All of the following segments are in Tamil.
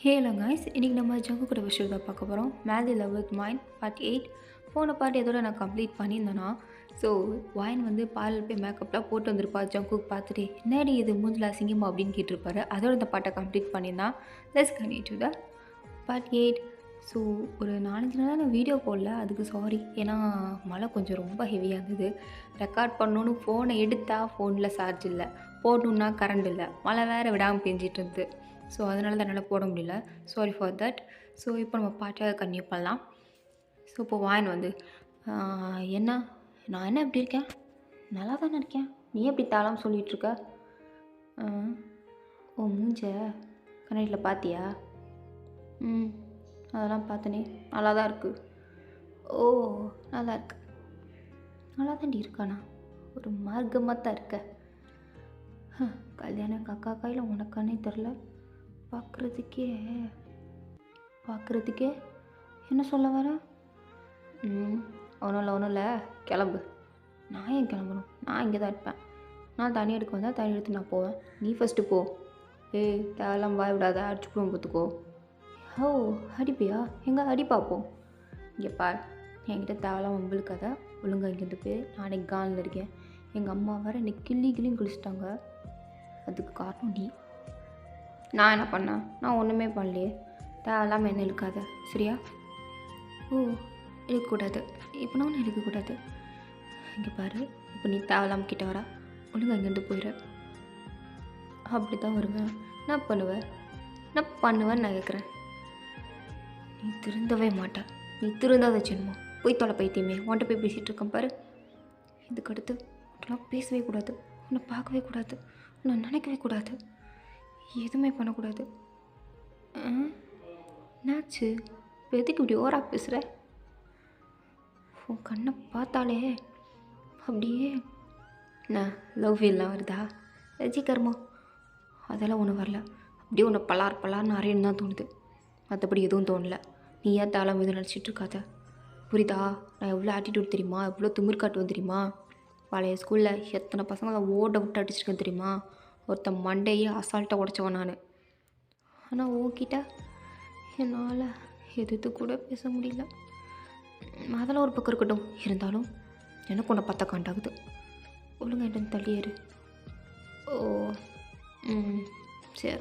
ஹேலோ காய்ஸ், இன்றைக்கி நம்ம ஜங்கு கூட விஷயம் தான் பார்க்க போகிறோம். மேதி லவ் வித் மைன் பார்ட் 8. போன பார்ட் எதோட நான் கம்ப்ளீட் பண்ணியிருந்தேன்னா, ஸோ வாயின் வந்து பார்லர் போய் மேக்கப்லாம் போட்டு வந்திருப்பா. ஜங்குக்கு பார்த்துட்டு என்னடி இது மூஞ்சில் அசிங்கமா அப்படின்னு கேட்டிருப்பாரு. அதோட இந்த பாட்டை கம்ப்ளீட் பண்ணியிருந்தான். Let's continue to the part 8. So ஒரு 4-5 நாளாக நான் வீடியோ போடல, அதுக்கு சாரி. ஏன்னா மழை கொஞ்சம் ரொம்ப ஹெவியாக இருந்தது. ரெக்கார்ட் பண்ணணுன்னு ஃபோனை எடுத்தால் ஃபோனில் சார்ஜ் இல்லை, போடணுன்னா கரண்ட் இல்லை, மழை வேறு விடாமல் பெஞ்சிட்டு இருந்தது. ஸோ அதனால தான் என்னால் போட முடியல. Sorry for that. ஸோ இப்போ நம்ம பாட்டாக கன்டினியூ பண்ணலாம். ஸோ இப்போ வாயின் வந்து என்ன நான் என்ன எப்படி இருக்கேன்? நல்லா தானே இருக்கேன். நீ எப்படி தாளம் சொல்லிகிட்ருக்க? ஓ மூஞ்ச கண்ணாடியில் பார்த்தியா? அதெல்லாம் பார்த்தனே, நல்லா தான் இருக்குது. ஓ நல்லா இருக்கு. நல்லா தாண்டி இருக்கானா? ஒரு மார்க்கமாக தான் இருக்க. கல்யாணம் அக்கா கையில் உனக்கானே தெரில. பார்க்குறதுக்கே என்ன சொல்ல வர? ஒன்றும் இல்லை, கிளம்பு. நான் ஏன் கிளம்பணும்? நான் இங்கே தான் இருப்பேன். நான் தண்ணி எடுக்க வந்தால் தண்ணி எடுத்து நான் போவேன். நீ ஃபஸ்ட்டு போ. ஏய் தேவையில்லாம் வாய் விடாத, அடிச்சுக்கணும் பார்த்துக்கோ. ஓ அடிப்பியா? எங்கே அடி பார்ப்போம். இங்கே பார், என்கிட்ட தேவையில்லாம் உங்களுக்காக ஒழுங்காக இங்கேருந்து போய் நானே காலில் இருக்கேன். எங்கள் அம்மா வேறு என்னை கிள்ளியும் குளிச்சிட்டாங்க. அதுக்கு காரணம் நீ. நான் என்ன பண்ணேன்? நான் ஒன்றுமே பண்ணலையே. தேவையில்லாமல் என்ன இழுக்காத, சரியா? ஓ இழுக்கக்கூடாது. இப்போ நான் ஒன்றும் இழுக்கக்கூடாது. இங்கே பாரு, இப்போ நீ தேவையில்லாமல் கிட்ட வரா, ஒழுங்காக இங்கேருந்து போயிடு. அப்படி தான் வருவேன். நான் பண்ணுவேன்னு நான் கேட்குறேன். நீ திருந்தவே மாட்டேன். நீ திருந்தாத சின்னமா. போய் தொலை பைத்தியமே. உன்ட்ட போய் பேசிகிட்டு இருக்கேன் பாரு. இதுக்கடுத்து உன்ட்டெல்லாம் பேசவே கூடாது, உன்னை பார்க்கவே கூடாது, உன்னை நினைக்கவே கூடாது, எதுவுமே பண்ணக்கூடாது. என்னாச்சு? இப்போ எதுக்கு இப்படி ஓவராக பேசுகிற? உன் கண்ணை பார்த்தாலே அப்படியே என்ன லவ் ஃபீல்லாம் வருதா? ரஜிகர்மா அதெல்லாம் ஒன்றும் வரல. அப்படியே ஒன்று பலார்னு அறையன்னு தான் தோணுது. மற்றபடி எதுவும் தோணலை. நீ ஏன் தாளம் எதுவும் நினச்சிட்டு இருக்காத, புரியுதா? நான் எவ்வளோ ஆட்டிடியூட் தெரியுமா? எவ்வளோ திமிர் காட்டுவேன் தெரியுமா? பழைய ஸ்கூலில் எத்தனை பசங்களை ஓட விட்டு அடிச்சிருக்கேன் தெரியுமா? ஒருத்தன் மண்டையே அசால்ட்டாக உடச்சவன் நான். ஆனால் ஓக்கிட்ட என்னால் எதிர்த்து கூட பேச முடியல. அதெல்லாம் ஒரு பக்கம் இருக்கட்டும். இருந்தாலும் எனக்கு உன்னை பார்த்தா காண்டாகுது. ஒழுங்காக என்ன தள்ளியேறு. ஓ சரி,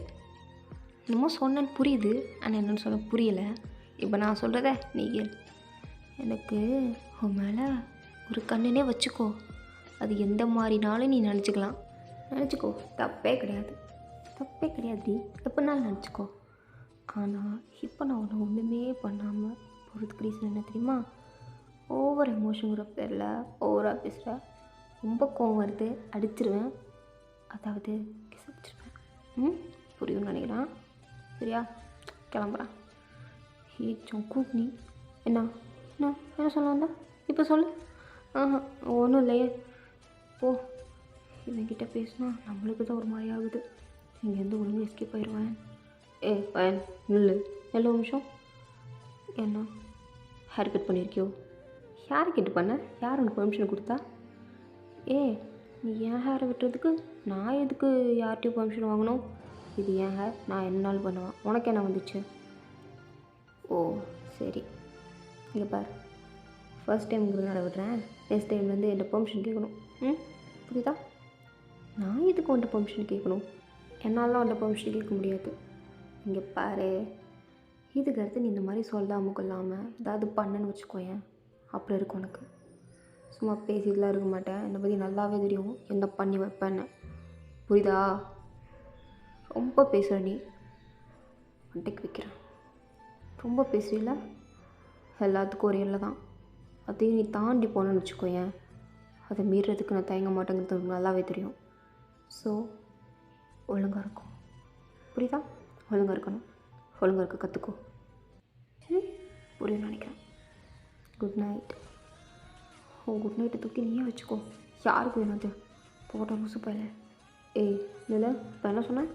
என்னமோ சொன்னேன்னு புரியுது, ஆனால் என்னென்னு சொல்ல புரியலை. இப்போ நான் சொல்கிறத நீ கேள். எனக்கு உன் மேலே ஒரு கண்ணுனே வச்சுக்கோ. அது எந்த மாதிரினாலும் நீ நினச்சிக்கோ. தப்பே கிடையாது டி. எப்படினாலும் நினச்சிக்கோ. ஆனால் இப்போ நான் உன்னை ஒன்றுமே பண்ணாமல் போகிறதுக்கு ரீசன் என்ன தெரியுமா? ஓவர் எமோஷனுங்கிற பேரில் ஓவராக பேசுகிற. ரொம்ப கோவம் வருது, அடிச்சிருவேன். அதாவது கிசடிச்சிருவேன். புரியும்னு நினைக்கிறேன். சரியா? கிளம்புறேன். ஜங்கு நீ என்ன சொல்ல வந்தா? இப்போ சொல்லு. ஒன்றும் இல்லையே, போ. இவன்கிட்ட பேசினா நம்மளுக்கு தான் ஒரு மாதிரி ஆகுது. இங்கேருந்து ஒழுங்கு எஸ்கேப் ஆயிடுவேன். பயன் நில்லு. நல்ல நிமிஷம். என்ன ஹேர் கட் பண்ணியிருக்கியோ? ஹேர் கட் பண்ண யார் உனக்கு பெர்மிஷன் கொடுத்தா? நீ என் ஹேரை விட்டுறதுக்கு நான் எதுக்கு யார்கிட்டையும் பெர்மிஷன் வாங்கணும்? இது என் ஹேர், நான் என்னாலும் பண்ணுவேன். உனக்கு என்ன வந்துச்சு? ஓ சரி, இங்கே பார், ஃபர்ஸ்ட் டைம்ங்கிறதுனால விடுறேன். நெக்ஸ்ட் டைம்லேருந்து என்கிட்ட பெர்மிஷன் கேட்கணும். புரியுதா? நான் எதுக்கு உன்ட்ட பெர்மிஷன் கேட்கணும்? என்னாலாம் உன்ட்ட பெர்மிஷன் கேட்க முடியாது. இங்கே பாரு, இதுக்கடுத்து நீ இந்த மாதிரி சொல்லாமல் கொள்ளாமல் ஏதாவது பண்ணுன்னு வச்சுக்கோயேன், அப்புறம் இருக்கும் உனக்கு. சும்மா பேசிட்டுலாம் இருக்க மாட்டேன். என்னை பற்றி நல்லாவே தெரியும் என்ன பண்ணி வைப்பேன்னு. புரியுதா? ரொம்ப பேசுகிற நீ. அண்டைக்கு வைக்கிறேன். ரொம்ப பேசுறீல, எல்லாத்துக்கும் ஒரு எல்லை தான். அதையும் நீ தாண்டி போனேன்னு வச்சுக்கோயேன், அதை மீறதுக்கு நான் தயங்க மாட்டேங்கிறது நல்லாவே தெரியும். ஸோ ஒழுங்காக இருக்கும். புரியுதா? ஒழுங்காக இருக்கணும். ஒழுங்காக இருக்க கற்றுக்கோ. புரியும்னு நினைக்கிறேன். Good night. குட் நைட்டை தூக்கி நீயே வச்சுக்கோ. யாருக்கு வேணும் அது? போட்ட லூசு பையல. இல்லை இப்போ என்ன சொன்னேன்?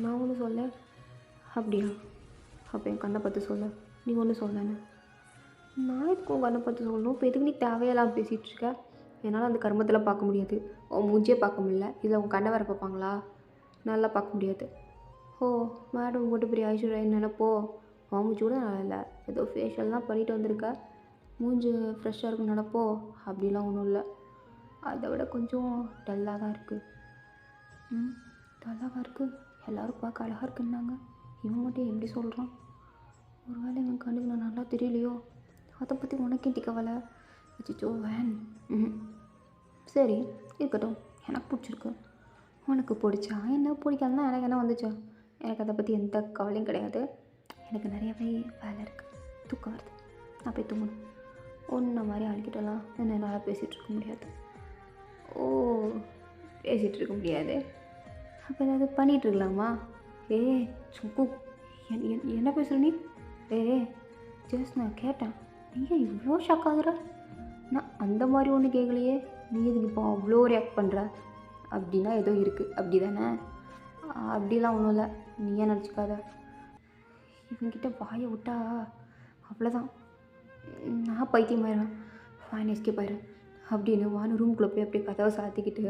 நான் ஒன்றும் சொல்ல. அப்படியா? அப்போ என் கண்ணை பார்த்து சொல்ல. நீ ஒன்றும் சொல்லன்னு. நான் எதுக்கு உன் கண்ணை பார்த்து சொல்லணும்? இப்போ எதுக்கு நீ தேவையெல்லாம் பேசிகிட்ருக்க? என்னால் அந்த கர்மத்தில் பார்க்க முடியாது. உன் மூஞ்சியே பார்க்க முடியல, இதில் உன் கண்ணை வேறு பார்ப்பாங்களா? நல்லா பார்க்க முடியாது. ஓ மேடம் போட்டு பெரிய ஐஸ்வர்யான்னு நினைப்போ மூஞ்சி கூட நல்லா இல்லை, ஏதோ ஃபேஷியல்லாம் பண்ணிட்டு வந்திருக்க, மூஞ்சி ஃப்ரெஷ்ஷாக இருக்குன்னு நினைப்போ. அப்படிலாம் ஒன்றும் இல்லை, அதை விட கொஞ்சம் டல்லாக தான் இருக்குது. டல்லாக இருக்குது. எல்லோரும் பார்க்க அழகாக இருக்குன்னாங்க, இவன் மட்டும் எப்படி சொல்கிறான்? ஒரு வேளை இவன் கண்ணுக்கு நான் நல்லா தெரியலையோ? அதை பற்றி உனக்கேட்டி கவலை? அச்சோ வேன். சரி இருக்கட்டும், எனக்கு பிடிச்சிருக்கு. உனக்கு பிடிச்சா என்ன, பிடிக்காதுன்னா எனக்கு என்ன வந்துச்சா? எனக்கு அதை பற்றி எந்த கவலையும் கிடையாது. எனக்கு நிறையவே வேலை இருக்குது, தூக்கம் வருது, நான் போய் தூங்கணும். ஒன்றை மாதிரி ஆடிக்கிட்டலாம் என்னால் பேசிகிட்டு இருக்க முடியாது. ஓ பேசிகிட்டு இருக்க முடியாது, அப்போ ஏதாவது பண்ணிகிட்ருக்கலாமா? சுக்கு என்ன பேசுகிற நீ? ஜஸ்ட் நான் கேட்டேன், நீ இவ்வளோ ஷாக் ஆகுற? நான் அந்த மாதிரி ஒன்று கேட்கலையே, நீ எதுக்கு இப்போ அவ்வளோ ரியாக்ட் பண்ணுற? அப்படின்னா ஏதோ இருக்குது அப்படி தானே? அப்படிலாம் ஒன்றும் இல்லை, நீ ஏன் நினச்சிக்காத. இவங்கிட்ட வாயை விட்டா அவ்வளோதான், நான் பைத்தியமாயிடுவேன், ஃபைன் எஸ்கேப் ஆயிடுவேன் அப்படின்னு வான ரூம்குள்ளே போய் அப்படியே கதவை சாத்திக்கிட்டு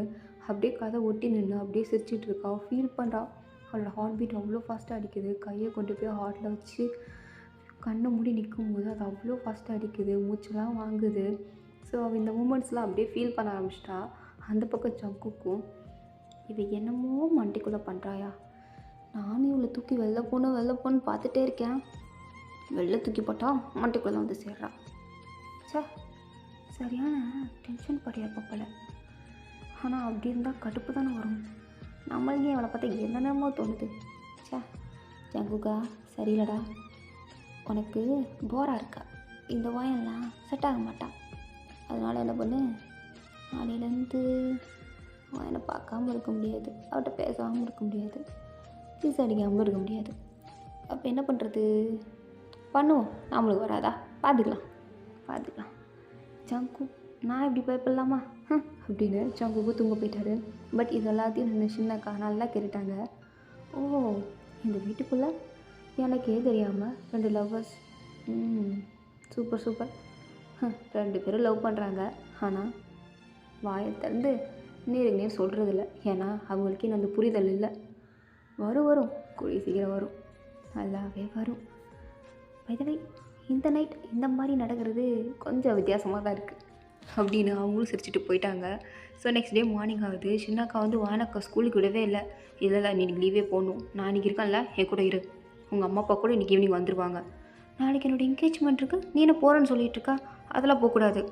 அப்படியே கதை ஒட்டி நின்று அப்படியே சிரிச்சிட்டு இருக்கா. ஃபீல் பண்ணுறா, அவளோட ஹார்ட் பீட் அவ்வளோ ஃபாஸ்ட்டாக அடிக்குது. கையை கொண்டு போய் ஹார்ட்டில் வச்சு கண்ணை மூடி நிற்கும்போது அது அவ்வளோ ஃபாஸ்ட்டாக அடிக்குது, மூச்செல்லாம் வாங்குது. ஸோ அவள் இந்த மூமெண்ட்ஸ்லாம் அப்படியே ஃபீல் பண்ண ஆரம்பிச்சிட்டா. அந்த பக்கம் ஜங்குக்கும் இவள் என்னமோ மண்டிக்குள்ளே பண்ணுறாயா, நானும் இவளை தூக்கி வெளில போன்னு பார்த்துட்டே இருக்கேன், வெளில தூக்கி போட்டால் மண்டிக்குள்ளே வந்து சேர்றா. சரியான டென்ஷன் படியா பப்பல. ஆனால் அப்படி இருந்தால் கடுப்பு தானே வரும். நம்மளுக்கே அவளை பார்த்தா என்னென்னமோ தோணுது. ஜங்குக்கா சரியில்லடா, உனக்கு போராக இருக்கா, இந்த வாயெல்லாம் செட் ஆக மாட்டான். அதனால் என்ன பண்ணு, நாளையிலேருந்து வாயனை பார்க்காம இருக்க முடியாது, அவட்ட பேசாமல் இருக்க முடியாது, பீஸ் அடிக்காமல் இருக்க முடியாது. அப்போ என்ன பண்ணுறது? பண்ணுவோம், நம்மளுக்கு வராதா, பார்த்துக்கலாம். ஜங்கு நான் இப்படி பயப்படலாமா அப்படின்னு ஜங்குக்கு தூங்க போயிட்டாரு. பட் இது எல்லாத்தையும் நின்று சின்னக்கா நல்லா கேட்டுட்டாங்க. ஓ இந்த வீட்டுக்குள்ளே எனக்கே தெரியாமல் 2 லவ்வர்ஸ், சூப்பர் 2 பேரும் லவ் பண்ணுறாங்க. ஆனால் வாயை திறந்து நேருக்கு நேர் சொல்கிறதில்ல, ஏன்னா அவங்களுக்கு இன்னும் அந்த புரிதல் இல்லை. வரும் கூடிய சீக்கிரம் வரும், நல்லாவே வரும். பைதவை இந்த நைட் இந்த மாதிரி நடக்கிறது கொஞ்சம் வித்தியாசமாக தான் இருக்குது அப்படின்னு அவங்களும் சிரிச்சுட்டு போயிட்டாங்க. ஸோ நெக்ஸ்ட் டே மார்னிங் ஆகுது. சின்னக்கா வந்து வானக்கா ஸ்கூலுக்கு விடவே இல்லை. இல்லை நீ இன்றைக்கி லீவே போகணும், நான் இன்றைக்கி இருக்கேன்ல, என் கூட இரு, உங்கள் அம்மா அப்பா கூட இன்றைக்கி ஈவினிங் வந்துடுவாங்க, நாளைக்கு என்னோடய என்கேஜ்மெண்ட் இருக்குது, நீ என்ன போகிறேன்னு சொல்லிகிட்டு இருக்கா, அதெல்லாம் போகக்கூடாது.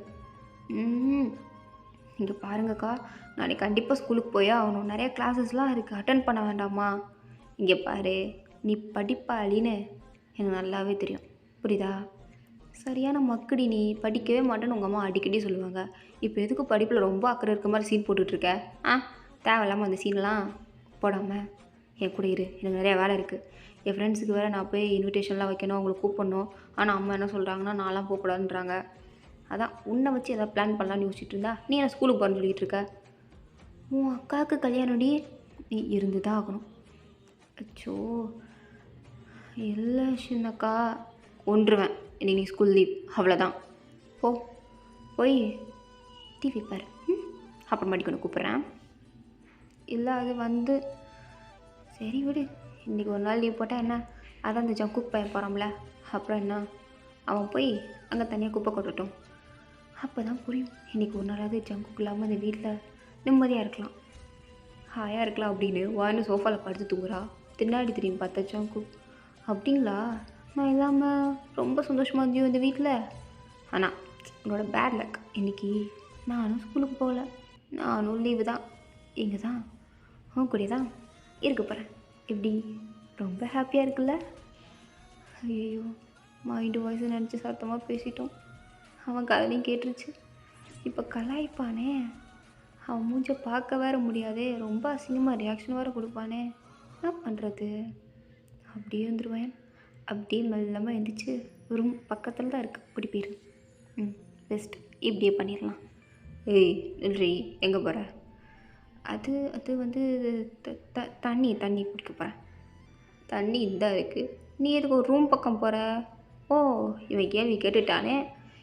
இங்கே பாருங்கக்கா, நாளைக்கு கண்டிப்பாக ஸ்கூலுக்கு போய் ஆகணும், நிறையா கிளாஸஸ்லாம் இருக்குது, அட்டன் பண்ண வேண்டாமா? இங்கே பாரு, நீ படிப்பாளின்னு எனக்கு நல்லாவே தெரியும், புரியுதா? சரியான மக்குடி, நீ படிக்கவே மாட்டேன்னு உங்கள் அம்மா அடிக்கடி சொல்லுவாங்க. இப்போ எதுக்கு படிப்பில் ரொம்ப அக்கறை இருக்க மாதிரி சீன் போட்டுட்ருக்க? தேவையில்லாமல் அந்த சீன்லாம் போடாமல் என் கூட இரு, எனக்கு நிறையா வேலை இருக்குது. என் ஃப்ரெண்ட்ஸுக்கு வேறு நான் போய் இன்விடேஷன்லாம் வைக்கணும், அவங்களை கூப்பிடணும். ஆனால் அம்மா என்ன சொல்கிறாங்கன்னா, நான்லாம் போகக்கூடாதுன்றாங்க. அதான் உன்னை வச்சு எதாவது பிளான் பண்ணலான்னு யோசிச்சுட்டு இருந்தா, நீ என்ன ஸ்கூலுக்கு போகிறேன்னு சொல்லிகிட்டு இருக்க? உன் அக்காவுக்கு கல்யாணம்டி, நீ இருந்து தான் ஆகணும். அச்சோ இல்லை சின்னக்கா, ஒன்றுவேன், இன்றைக்கி நீ ஸ்கூல் லீவ், அவ்வளோதான். போய் டிவி பாரு, அப்புறமாட்டிக்கு ஒன்று கூப்பிட்றேன். இல்லை அது வந்து சரி விடு, இன்றைக்கி ஒரு நாள் லீவ் போட்டால் என்ன, அதான் அந்த ஜங்குக்கு பையன் போகிறான்ல, அப்புறம் என்ன, அவன் போய் அங்கே தனியாக குப்பை கொட்டட்டும், அப்போ தான் புரியும். இன்றைக்கி ஒரு நாளாவது ஜங்குக்கு இல்லாமல் அந்த வீட்டில் நிம்மதியாக இருக்கலாம், ஹாயாக இருக்கலாம் அப்படின்னு வான்னு சோஃபாவில் படுத்து தூங்குறா. பின்னாடி திரும்பி பார்த்தா ஜங்கு, அப்படிங்களா, நான் இல்லாமல் ரொம்ப சந்தோஷமாக இருந்தியோ இந்த வீட்டில். ஆனால் உன்னோட பேட் லக், இன்றைக்கி நானும் ஸ்கூலுக்கு போகல, நானும் லீவு தான், இங்கே தான் உன் கூட தான் இருக்க போகிறேன். எப்படி ரொம்ப ஹாப்பியாக இருக்குல்ல? ஐயோ மைண்டு வாய்ஸ் நினச்சி சத்தமாக பேசிட்டோம், அவன் கதையும் கேட்டுருச்சு. இப்போ கலாய்ப்பானே, அவன் மூஞ்சை பார்க்க வேற முடியாதே, ரொம்ப அசிங்கமாக ரியாக்ஷன் வேறு கொடுப்பானே, என்ன பண்ணுறது? அப்படியே வந்துடுவேன். அப்படியே மெல்லமாக எழுந்திரிச்சு ரூம் பக்கத்தில் தான் இருக்குது, ஓடி போயிரு. பெஸ்ட், இப்படியே பண்ணிடலாம். இல்லைரி, எங்கே போகிற? அது வந்து தண்ணி குடிக்க போகிறேன். தண்ணி இந்த இருக்குது, நீ எதுக்கு ஒரு ரூம் பக்கம் போகிற? ஓ இவன் கேள்வி கேட்டுட்டானே,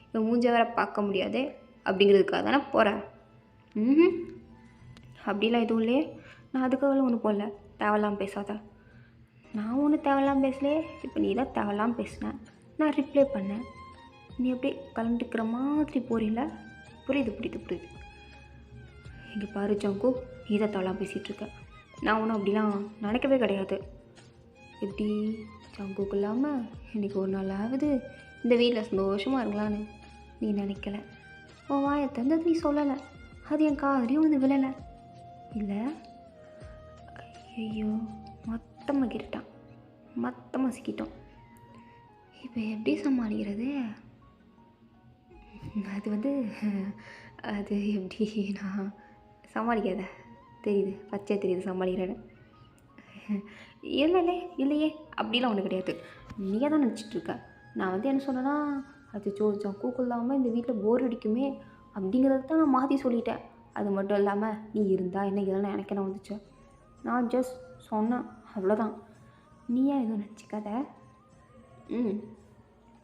இவன் மூஞ்சை வேற பார்க்க முடியாதே அப்படிங்கிறதுக்காக தானே போகிறேன். அப்படிலாம் எதுவும் இல்லையே, நான் அதுக்காக ஒன்றும் போடல, தேவையில்லாமல் பேசாத. நான் ஒன்றும் தேவையில்லாம பேசலையே, இப்போ நீ தான் தேவையில்லாம பேசின. நான் ரிப்ளை பண்ணேன், நீ அப்படியே கலந்துக்கிற மாதிரி போறீல. புரியுது புரியுது புரியுது. இங்கே பாரு ஜங்கு, நீ தான் தேவையில்லாம பேசிகிட்டு இருக்க. நான் ஒன்றும் அப்படிலாம் நினைக்கவே கிடையாது. எப்படி ஜங்குக்கு இல்லாமல் இன்றைக்கி ஒரு நாளாவது இந்த வீட்டில் சந்தோஷமாக இருக்கலான்னு நீ நினைக்கல. உன் வாயை தந்தது நீ சொல்லலை, அது என் காதுலையும் வந்து விழலை இல்லை. ஐயோ, மொத்தமாக கிட்டான், மொத்தமாக சிக்கிட்டோம். இப்போ எப்படி சமாளிக்கிறது? அது வந்து அது எப்படி நான் சமாளிக்காத, தெரியுது, பச்சை தெரியுது சமாளிக்கிறேன்னு. இல்லைல்லே இல்லையே, அப்படிலாம் ஒன்றும் கிடையாது. நீயே தான் நினச்சிட்ருக்க. நான் வந்து என்ன சொன்னேன்னா, அது ஜங்குக்கு இல்லாமல் இந்த வீட்டில் போர் அடிக்குமே அப்படிங்கிறத தான் நான் மாற்றி சொல்லிட்டேன். அது மட்டும் இல்லாமல் நீ இருந்தா என்ன இதெல்லாம் எனக்கு என்ன வந்துச்சு, நான் ஜஸ்ட் சொன்னேன், அவ்வளோதான். நீயா எதுவும் நினச்சிக்காத.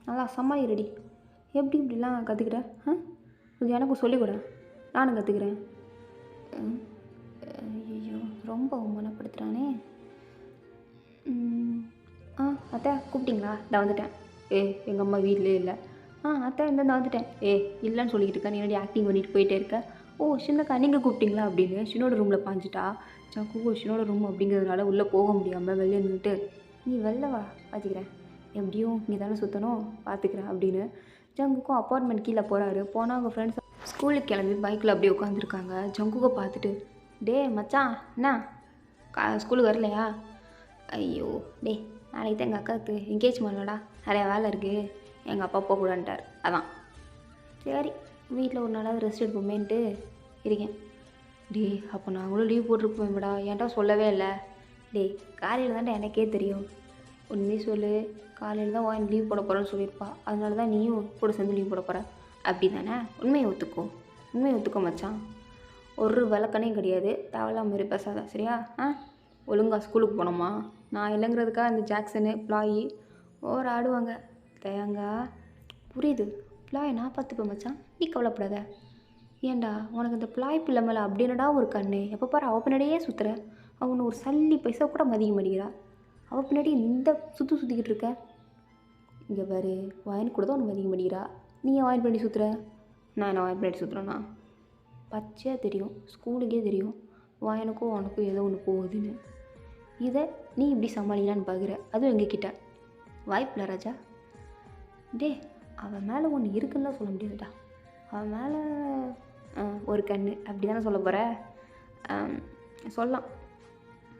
நல்லா சமாளி ரெடி. எப்படி இப்படிலாம் கற்றுக்கிற? கொஞ்சம் எனக்கும் சொல்லிக்கூட, நானும் கற்றுக்குறேன். ஐயோ, ரொம்ப அவமானப்படுத்துகிறானே. அத்தை கூப்பிட்டிங்களா? நான் வந்துட்டேன். எங்கள் அம்மா வீட்டிலே இல்லை. அத்தை இந்த வந்துட்டேன். இல்லைன்னு சொல்லிக்கிட்டு இருக்கேன், நீ என்னடி ஆக்டிங் பண்ணிட்டு போயிட்டே இருக்க. சின்னக்கா நீங்கள் கூப்பிட்டிங்களா அப்படின்னு ஷினோட ரூமில் பாஞ்சிட்டா. ஜங்கு ஷினோட ரூம் அப்படிங்கிறதுனால உள்ளே போக முடியாமல் வெளியே நின்றுட்டு, நீ வெளில வா பார்த்துக்கிறேன், எப்படியும் இங்கே தானே சுற்றணும் பார்த்துக்கிறேன் அப்படின்னு ஜங்குக்கும் அப்பார்ட்மெண்ட் கீழே போகிறாரு. போனால் அவங்க ஃப்ரெண்ட்ஸ் ஸ்கூலுக்கு கிளம்பி பைக்கில் அப்படியே உட்காந்துருக்காங்க. ஜங்குக்கை பார்த்துட்டு, டே மச்சான் என்ன ஸ்கூலுக்கு வரலையா? ஐயோ டே, நாளைக்கு தான் எங்கள் அக்காவுக்கு என்கேஜ்மெண்ட்லடா, நிறையா வேலை இருக்குது, எங்கள் அப்பா போகக்கூடாதுன்ட்டார். அதான் சரி வீட்டில் ஒரு நாளாவது ரெஸ்ட் எடுப்போமேன்ட்டு இருக்கேன். டே அப்போ நாங்களும் லீவ் போட்டிருப்போம்டா, ஏன்டா சொல்லவே இல்லை? டே காலையில் தான்டா எனக்கே தெரியும், உண்மையே சொல்லு, காலையில் தான் வாங்கி லீவ் போட போகிறேன்னு சொல்லியிருப்பா, அதனால தான் நீயும் கூட சேர்ந்து லீவ் போட போகிற அப்படி தானே? உண்மையை ஒத்துக்கோ மச்சான். ஒரு விளக்கணையும் கிடையாது, தேவையில்லாம மாரி பேசாத சரியா? ஒழுங்கா ஸ்கூலுக்கு போனோமா? நான் இல்லைங்கிறதுக்காக இந்த ஜாக்சனு பிளாயி ஓவர் ஆடுவாங்க. தேங்காய் புரியுது, பிளாயை நான் பார்த்துப்பேன் மச்சான், நீ கவலைப்படாத. ஏன்டா உனக்கு இந்த பிளாய் பிள்ளை மேலே அப்படின்னடா ஒரு கண்ணு, எப்போ பாரு அவள் பின்னாடியே சுற்றுற. அவனை ஒரு சல்லி பைசா கூட மதிக்க மாட்டேங்கிறா, அவள் பின்னாடி இந்த சுற்றிக்கிட்டு இருக்க. இங்கே பாரு, வாயின் கூட தான் ஒன்று மதிக்க மாட்டேங்கிறா, நீ ஏன் வாயின் பண்ணி சுற்றுற? நான் என்ன வாயின் பண்ணி சுற்றுறேன்னா? பச்சையாக தெரியும், ஸ்கூலுக்கே தெரியும் வாயனுக்கும் உனக்கும் ஏதோ ஒன்று போகுதுன்னு. இதை நீ இப்படி சமாளிக்கலான்னு பார்க்குற, அதுவும் எங்ககிட்ட வாய்ப்பில்லை ராஜா. டே அவன் மேலே ஒன்று இருக்குன்னு சொல்ல முடியாதுடா, அவன் மேலே ஒரு கண்ணு அப்படி தானே சொல்ல போகிற? சொல்லலாம்,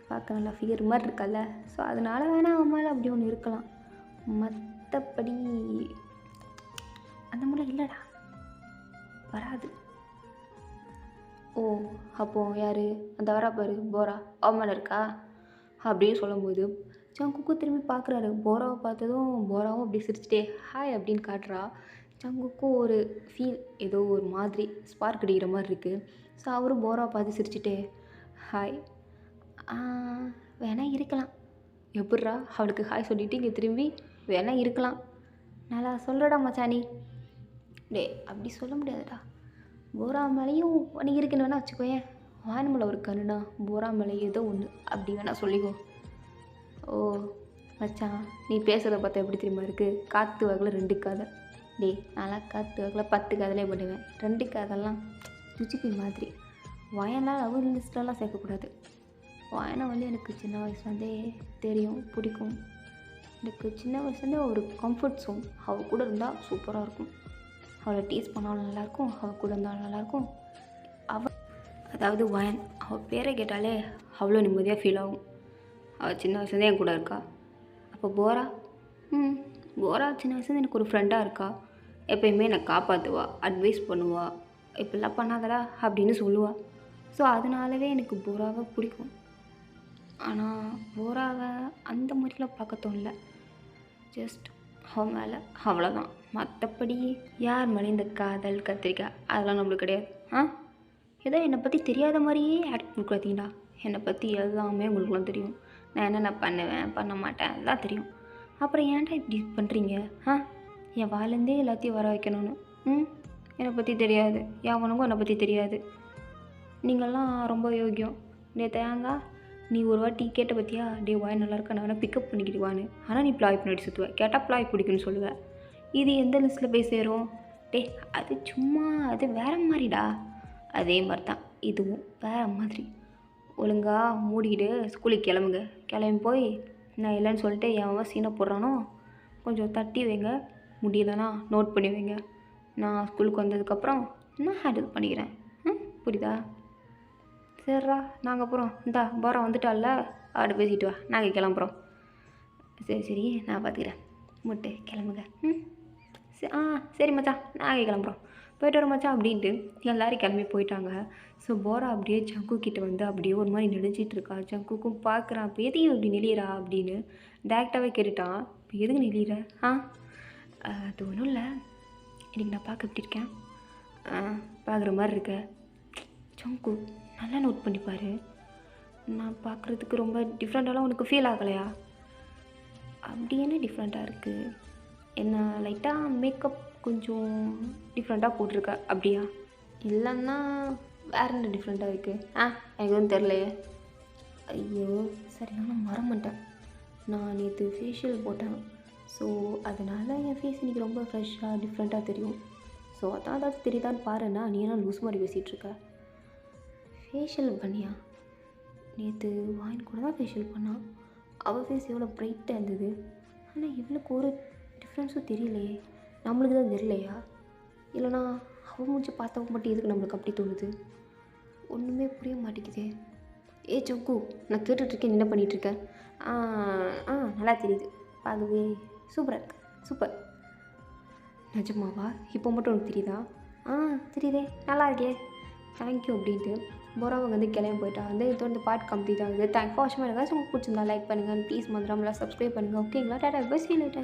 பார்க்க நல்லா ஃபிகர் மாதிரி இருக்கல்ல, ஸோ அதனால் வேணால் அவன் மேலே அப்படி ஒன்று இருக்கலாம். மற்றபடி அந்த மாதிரி இல்லைடா, வராது. அப்போது யார் அந்த வரா பாரு போரா, அவன் மேலே இருக்கா அப்படின்னு சொல்லும்போது ஜங்குக்கு திரும்பி பார்க்குறாரு. போராவை பார்த்ததும் போராவும் அப்படி சிரிச்சிட்டே ஹாய் அப்படின்னு காட்டுறா. ஜங்குக்கும் ஒரு ஃபீல், ஏதோ ஒரு மாதிரி ஸ்பார்க் அடிக்கிற மாதிரி இருக்குது. ஸோ அவரும் போராவை பார்த்து சிரிச்சிட்டே ஹாய் வேணா இருக்கலாம். எப்பட்றா அவளுக்கு ஹாய் சொல்லிவிட்டு இங்கே திரும்பி வேணா இருக்கலாம், நல்லா சொல்கிறடா மச்சானி. டே அப்படி சொல்ல முடியாதுடா, போரா மேலேயும் உனக்கு இருக்குன்னு வேணா வச்சுக்கோயேன், வானமலை ஒரு கண்ணுனா போரா மேலே ஏதோ ஒன்று அப்படி வேணா சொல்லிக்கோ. மச்சான் நீ பேசுகிறத பார்த்தா எப்படி தெரியுமா இருக்குது, காற்று வகையில் 2 காதல். டே நான்லாம் காற்று வகையில் 10 காதலே பண்ணுவேன், 2 காதெல்லாம் ருச்சிப்பி மாதிரி. வாயெல்லாம் லவ் லிஸ்ட்லலாம் சேர்க்கக்கூடாது. வாயனை வந்து எனக்கு சின்ன வயசுலேருந்தே தெரியும், பிடிக்கும். எனக்கு சின்ன வயசுலேருந்தே ஒரு கம்ஃபர்ட் ஜோன், அவள் கூட இருந்தால் சூப்பராக இருக்கும். அவளை டீஸ் பண்ணாலும் நல்லாயிருக்கும், அவள் கூட இருந்தாலும் நல்லாயிருக்கும். அதாவது வாயன், அவள் பேரை கேட்டாலே அவ்வளோ நிம்மதியாக ஃபீல் ஆகும். அவள் சின்ன வயசுலேருந்தே என் கூட இருக்கா. அப்போ போரா, போரா சின்ன வயசுலேருந்து எனக்கு ஒரு ஃப்ரெண்டாக இருக்கா. எப்போயுமே என்னை காப்பாற்றுவா, அட்வைஸ் பண்ணுவா, இப்படிலாம் பண்ணாதடா அப்படின்னு சொல்லுவாள். ஸோ அதனாலவே எனக்கு போராவை பிடிக்கும். ஆனால் போராவை அந்த மாதிரிலாம் பார்க்க தோணல, ஜஸ்ட் அவன் மேலே அவ்வளோதான். மற்றபடி யார் மேலே இந்த காதல் கத்திரிக்காய் அதெல்லாம் நம்மளுக்கு கிடையாது. ஏதோ என்னை பற்றி தெரியாத மாதிரியே ஆக்ட் கொடுக்குறீங்களா? என்னை பற்றி எல்லாமே உங்களுக்குலாம் தெரியும், நான் என்னென்ன பண்ணுவேன் பண்ண மாட்டேன் எல்லாம் தெரியும். அப்புறம் ஏன்டா இப்படி பண்ணுறீங்க? என் வாயிலேருந்தே எல்லாத்தையும் வர வைக்கணும்னு. என்னை பற்றி தெரியாது, எவனுக்கும் என்னை பற்றி தெரியாது. நீங்கள்லாம் ரொம்ப யோக்கியம். டே தேங்காய், நீ ஒரு வாட்டி கேட்ட பார்த்தியா, டே வாய் நல்லா இருக்கா, நான் வேணா பிக்கப் பண்ணிக்கிடுவான்னு. ஆனால் நீ ப்ளாய் பின்னாடி சுற்றுவ, கேட்டால் ப்ளாய் பிடிக்குன்னு சொல்லுவேன். இது எந்த லிஸ்ட்டில் போய் சேரும்? டே அது சும்மா, அது வேறு மாதிரிடா. அதே மாதிரி தான் இதுவும் வேறு மாதிரி. ஒழுங்காக மூடிக்கிட்டு ஸ்கூலுக்கு கிளம்புங்க. கிளம்பி போய் நான் இல்லைன்னு சொல்லிட்டு எவன் சீனை போடுறானோ கொஞ்சம் தட்டி வைங்க. முடியலன்னா நோட் பண்ணி வைங்க. நான் ஸ்கூலுக்கு வந்ததுக்கப்புறம் நான் ஹேண்டில் பண்ணிக்கிறேன். புரியுதா? சரிடா, நாங்கள் அப்புறம் இந்தா போகிறா வந்துட்டால, அவட்ட பேசிட்டு வா, நாங்கள் கிளம்புறோம். சரி நான் பார்த்துக்கிறேன். முட்டு கிளம்புங்க. சரி மச்சான், நாங்கள் கிளம்புறோம், போய்ட்டு வரோம் மச்சான் அப்படின்ட்டு எல்லோரும் கிளம்பி போயிட்டாங்க. ஸோ போரா அப்படியே ஜங்கு கிட்டே வந்து அப்படியே ஒரு மாதிரி நெளிஞ்சிட்டு இருக்கா. ஜங்குக்கும் பார்க்குறான், இப்போ எதையும் இப்படி நெளியிறா அப்படின்னு டேரெக்டாகவே கேட்டுட்டான். இப்போ எதுக்கு நெளியிற? அது ஒன்றும் இல்லை, இன்றைக்கி நான் பார்க்க எப்படி இருக்கேன்? பார்க்குற மாதிரி இருக்க. ஜங்கு நல்லா நோட் பண்ணிப்பார், நான் பார்க்குறதுக்கு ரொம்ப டிஃப்ரெண்ட்டாலாம் உனக்கு ஃபீல் ஆகலையா? அப்படி என்ன டிஃப்ரெண்ட்டாக இருக்குது? என்ன லைட்டாக மேக்கப் கொஞ்சம் டிஃப்ரெண்ட்டாக போட்டிருக்க அப்படியா? இல்லைன்னா வேறு என்ன டிஃப்ரெண்ட்டாக இருக்குது? எனக்கு எதுவும் தெரிலையே. ஐயோ சரியான மறந்துட்டேன், நான் நேற்று ஃபேஷியல் போட்டேன். ஸோ அதனால் என் ஃபேஸ் இன்றைக்கி ரொம்ப ஃப்ரெஷ்ஷாக டிஃப்ரெண்ட்டாக தெரியும். ஸோ அதான் ஏதாச்சும் தெரியுதான்னு பாருண்ணா. நீ என்ன லூஸ் மாதிரி பேசிகிட்ருக்க? ஃபேஷியல் பண்ணியா? நேற்று வாயின் கூட தான் ஃபேஷியல் பண்ணான். அவள் ஃபேஸ் எவ்வளோ ப்ரைட்டாக இருந்தது, ஆனால் இவளுக்கு ஒரு டிஃப்ரென்ஸும் தெரியலையே. நம்மளுக்கு தான் தெரியலையா? இல்லைனா அவள் மூஞ்சி பார்த்தவங்க மட்டும் எதுக்கு நம்மளுக்கு அப்படி தோணுது? ஒன்றுமே புரிய மாட்டேங்குதே. ஜங்கு, நான் கேட்டுட்ருக்கேன், என்ன பண்ணிகிட்ருக்கேன்? நல்லா தெரியுது, பார்க்கவே சூப்பராக இருக்கு. சூப்பர். நிஜமாவா? இப்போ மட்டும் உனக்கு தெரியுதா? தெரியுதே, நல்லா இருக்கே, தேங்க்யூ அப்படின்ட்டு போராவை வந்து கிளம்பி போயிட்டா. வந்து இதோட பாட் கம்ப்ளீட் ஆகுது. தேங்க் ஃபார் வாட்சிங். உங்களுக்கு பிடிச்சிருந்தா லைக் பண்ணுங்கள், ப்ளீஸ் மறந்துடாமல் சப்ஸ்கிரைப் பண்ணுங்கள். ஓகேங்களா? Tata, bye, see you later.